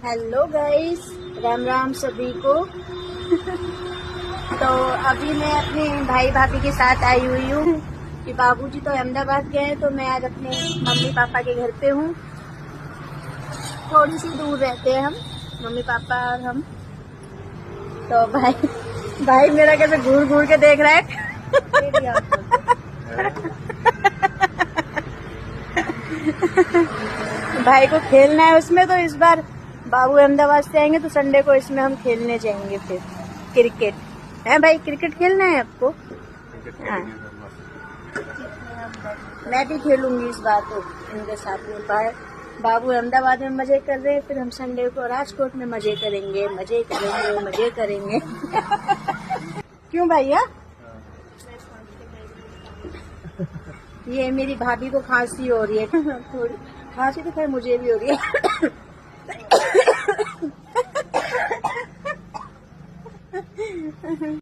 Hello guys, Ram Ram सभी को। तो अभी मैं अपने भाई भाभी के साथ आई हुई हूँ कि बाबूजी तो अहमदाबाद गए हैं, तो मैं आज अपने मम्मी पापा के घर पे हूँ। थोड़ी सी दूर रहते हैं हम, मम्मी पापा और हम। तो भाई मेरा कैसे घूर घूर के देख रहा है। भाई को खेलना है उसमें, तो इस बार बाबू अहमदाबाद से आएंगे तो संडे को इसमें हम खेलने जाएंगे। फिर क्रिकेट है भाई, क्रिकेट खेलना है आपको? हाँ, मैं भी खेलूंगी इस बार तो इनके साथ में। बाबू अहमदाबाद में मजे कर रहे हैं, फिर हम संडे को राजकोट में मजे करेंगे, मजे करेंगे, मजे करेंगे। क्यों भैया? ये मेरी भाभी को खांसी हो रही है। थोड़ी खांसी तो खैर मुझे भी हो रही है।